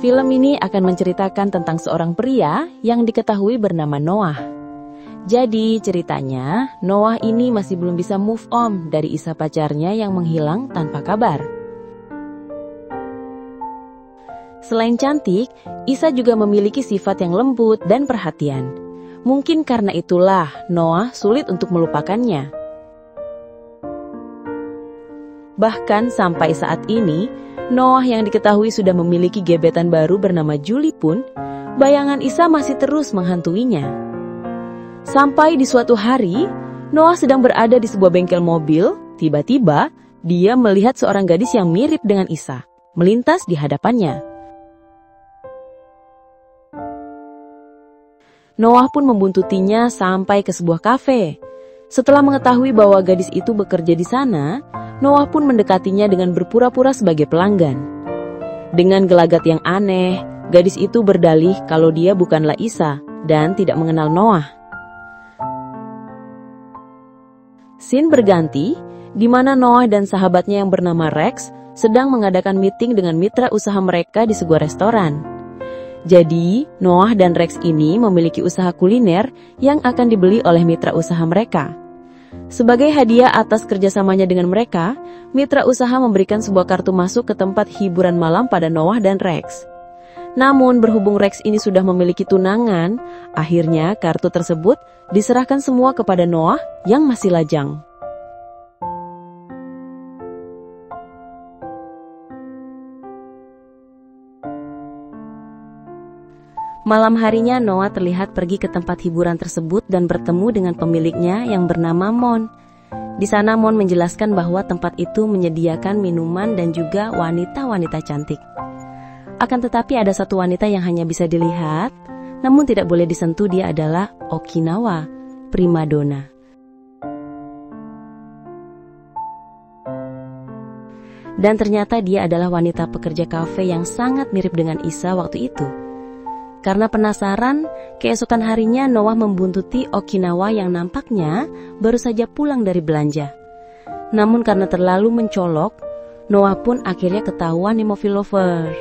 Film ini akan menceritakan tentang seorang pria yang diketahui bernama Noah. Jadi ceritanya, Noah ini masih belum bisa move on dari Isa pacarnya yang menghilang tanpa kabar. Selain cantik, Isa juga memiliki sifat yang lembut dan perhatian. Mungkin karena itulah Noah sulit untuk melupakannya. Bahkan sampai saat ini, Noah yang diketahui sudah memiliki gebetan baru bernama Julie pun, bayangan Isa masih terus menghantuinya. Sampai di suatu hari, Noah sedang berada di sebuah bengkel mobil, tiba-tiba dia melihat seorang gadis yang mirip dengan Isa, melintas di hadapannya. Noah pun membuntutinya sampai ke sebuah kafe. Setelah mengetahui bahwa gadis itu bekerja di sana, Noah pun mendekatinya dengan berpura-pura sebagai pelanggan. Dengan gelagat yang aneh, gadis itu berdalih kalau dia bukanlah Isa dan tidak mengenal Noah. Scene berganti, di mana Noah dan sahabatnya yang bernama Rex sedang mengadakan meeting dengan mitra usaha mereka di sebuah restoran. Jadi, Noah dan Rex ini memiliki usaha kuliner yang akan dibeli oleh mitra usaha mereka. Sebagai hadiah atas kerjasamanya dengan mereka, mitra usaha memberikan sebuah kartu masuk ke tempat hiburan malam pada Noah dan Rex. Namun berhubung Rex ini sudah memiliki tunangan, akhirnya kartu tersebut diserahkan semua kepada Noah yang masih lajang. Malam harinya Noah terlihat pergi ke tempat hiburan tersebut dan bertemu dengan pemiliknya yang bernama Mon. Di sana Mon menjelaskan bahwa tempat itu menyediakan minuman dan juga wanita-wanita cantik. Akan tetapi ada satu wanita yang hanya bisa dilihat, namun tidak boleh disentuh, dia adalah Okinawa, primadona. Dan ternyata dia adalah wanita pekerja kafe yang sangat mirip dengan Isa waktu itu. Karena penasaran, keesokan harinya Noah membuntuti Okinawa yang nampaknya baru saja pulang dari belanja. Namun karena terlalu mencolok, Noah pun akhirnya ketahuan nih movie lover.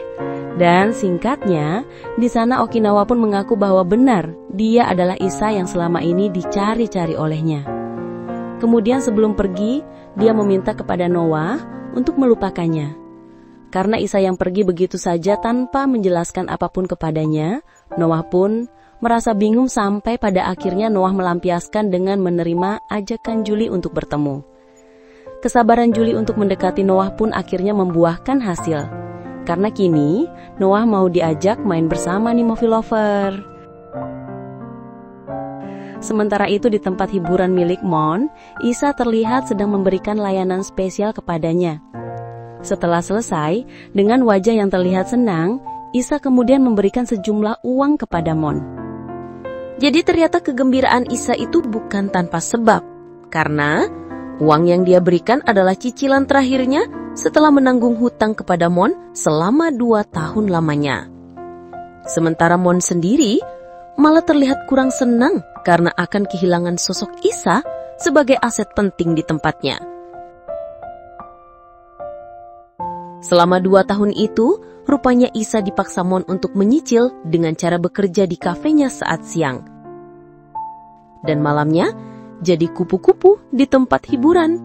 Dan singkatnya, di sana Okinawa pun mengaku bahwa benar dia adalah Isa yang selama ini dicari-cari olehnya. Kemudian sebelum pergi, dia meminta kepada Noah untuk melupakannya. Karena Isa yang pergi begitu saja tanpa menjelaskan apapun kepadanya, Noah pun merasa bingung sampai pada akhirnya Noah melampiaskan dengan menerima ajakan Julie untuk bertemu. Kesabaran Julie untuk mendekati Noah pun akhirnya membuahkan hasil. Karena kini Noah mau diajak main bersama nih movie lover. Sementara itu di tempat hiburan milik Mon, Isa terlihat sedang memberikan layanan spesial kepadanya. Setelah selesai, dengan wajah yang terlihat senang, Isa kemudian memberikan sejumlah uang kepada Mon. Jadi ternyata kegembiraan Isa itu bukan tanpa sebab, karena uang yang dia berikan adalah cicilan terakhirnya setelah menanggung hutang kepada Mon selama 2 tahun lamanya. Sementara Mon sendiri malah terlihat kurang senang karena akan kehilangan sosok Isa sebagai aset penting di tempatnya. Selama 2 tahun itu, rupanya Isa dipaksa Mon untuk menyicil dengan cara bekerja di kafenya saat siang. Dan malamnya, jadi kupu-kupu di tempat hiburan.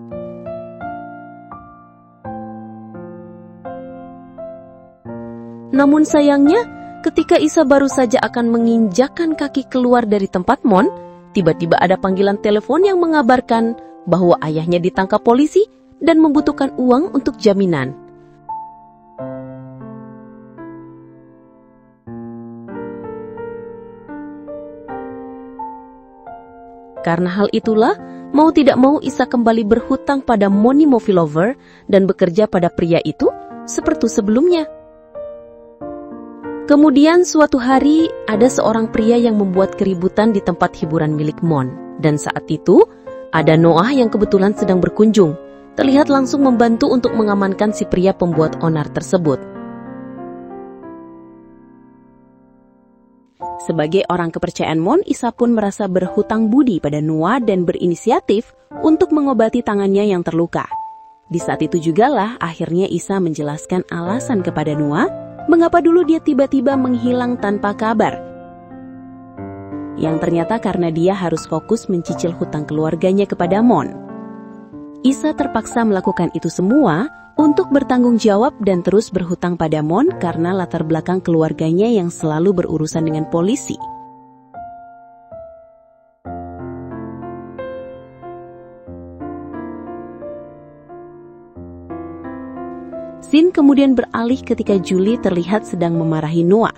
Namun sayangnya, ketika Isa baru saja akan menginjakkan kaki keluar dari tempat Mon, tiba-tiba ada panggilan telepon yang mengabarkan bahwa ayahnya ditangkap polisi dan membutuhkan uang untuk jaminan. Karena hal itulah, mau tidak mau Isa kembali berhutang pada Moni Movie Lover dan bekerja pada pria itu seperti sebelumnya. Kemudian suatu hari ada seorang pria yang membuat keributan di tempat hiburan milik Mon. Dan saat itu ada Noah yang kebetulan sedang berkunjung. Terlihat langsung membantu untuk mengamankan si pria pembuat onar tersebut. Sebagai orang kepercayaan Mon, Isa pun merasa berhutang budi pada Noah dan berinisiatif untuk mengobati tangannya yang terluka. Di saat itu jugalah akhirnya Isa menjelaskan alasan kepada Noah mengapa dulu dia tiba-tiba menghilang tanpa kabar. Yang ternyata karena dia harus fokus mencicil hutang keluarganya kepada Mon. Isa terpaksa melakukan itu semua untuk bertanggung jawab dan terus berhutang pada Mon karena latar belakang keluarganya yang selalu berurusan dengan polisi. Scene kemudian beralih ketika Julie terlihat sedang memarahi Noah.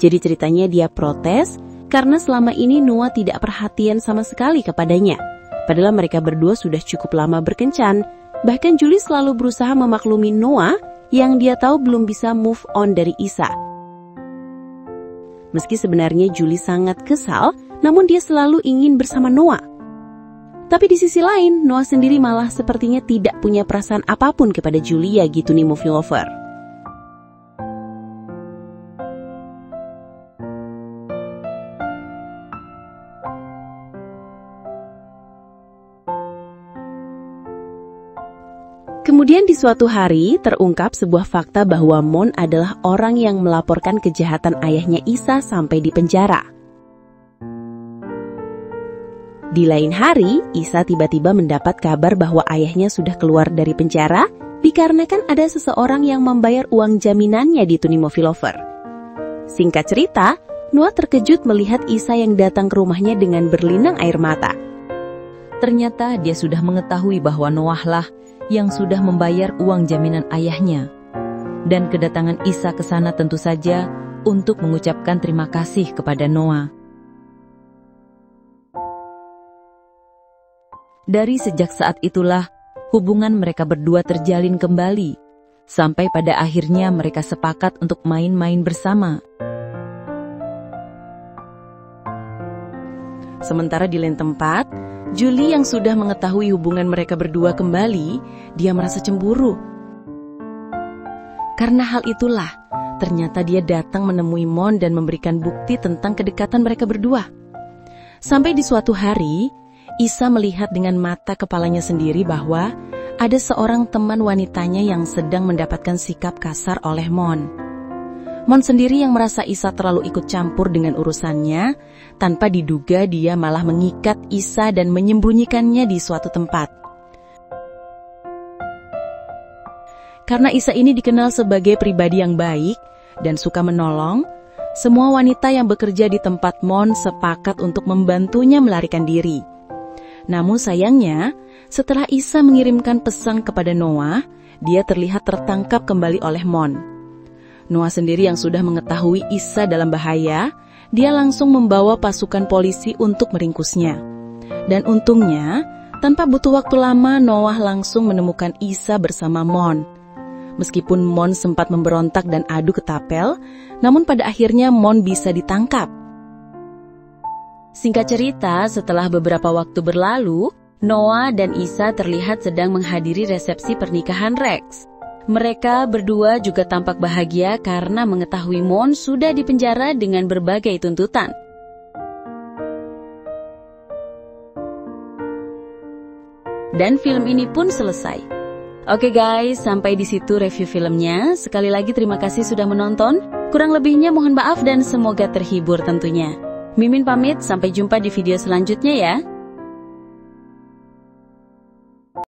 Jadi ceritanya dia protes karena selama ini Noah tidak perhatian sama sekali kepadanya. Padahal mereka berdua sudah cukup lama berkencan. Bahkan Julie selalu berusaha memaklumi Noah yang dia tahu belum bisa move on dari Isa. Meski sebenarnya Julie sangat kesal, namun dia selalu ingin bersama Noah. Tapi di sisi lain, Noah sendiri malah sepertinya tidak punya perasaan apapun kepada Julia gitu nih movie lover. Kemudian di suatu hari terungkap sebuah fakta bahwa Mon adalah orang yang melaporkan kejahatan ayahnya Isa sampai di penjara. Di lain hari, Isa tiba-tiba mendapat kabar bahwa ayahnya sudah keluar dari penjara dikarenakan ada seseorang yang membayar uang jaminannya di Tuni Movie Lover. Singkat cerita, Noah terkejut melihat Isa yang datang ke rumahnya dengan berlinang air mata. Ternyata dia sudah mengetahui bahwa Noah lah yang sudah membayar uang jaminan ayahnya. Dan kedatangan Isa ke sana tentu saja untuk mengucapkan terima kasih kepada Noah. Dari sejak saat itulah, hubungan mereka berdua terjalin kembali, sampai pada akhirnya mereka sepakat untuk main-main bersama. Sementara di lain tempat, Julie yang sudah mengetahui hubungan mereka berdua kembali, dia merasa cemburu. Karena hal itulah, ternyata dia datang menemui Mon dan memberikan bukti tentang kedekatan mereka berdua. Sampai di suatu hari, Isa melihat dengan mata kepalanya sendiri bahwa ada seorang teman wanitanya yang sedang mendapatkan sikap kasar oleh Mon. Mon sendiri yang merasa Isa terlalu ikut campur dengan urusannya, tanpa diduga dia malah mengikat Isa dan menyembunyikannya di suatu tempat. Karena Isa ini dikenal sebagai pribadi yang baik dan suka menolong, semua wanita yang bekerja di tempat Mon sepakat untuk membantunya melarikan diri. Namun sayangnya, setelah Isa mengirimkan pesan kepada Noah, dia terlihat tertangkap kembali oleh Mon. Noah sendiri yang sudah mengetahui Isa dalam bahaya, dia langsung membawa pasukan polisi untuk meringkusnya. Dan untungnya, tanpa butuh waktu lama, Noah langsung menemukan Isa bersama Mon. Meskipun Mon sempat memberontak dan adu ketapel, namun pada akhirnya Mon bisa ditangkap. Singkat cerita, setelah beberapa waktu berlalu, Noah dan Isa terlihat sedang menghadiri resepsi pernikahan Rex. Mereka berdua juga tampak bahagia karena mengetahui Mon sudah dipenjara dengan berbagai tuntutan. Dan film ini pun selesai. Oke guys, sampai di situ review filmnya. Sekali lagi terima kasih sudah menonton. Kurang lebihnya mohon maaf dan semoga terhibur tentunya. Mimin pamit, sampai jumpa di video selanjutnya ya.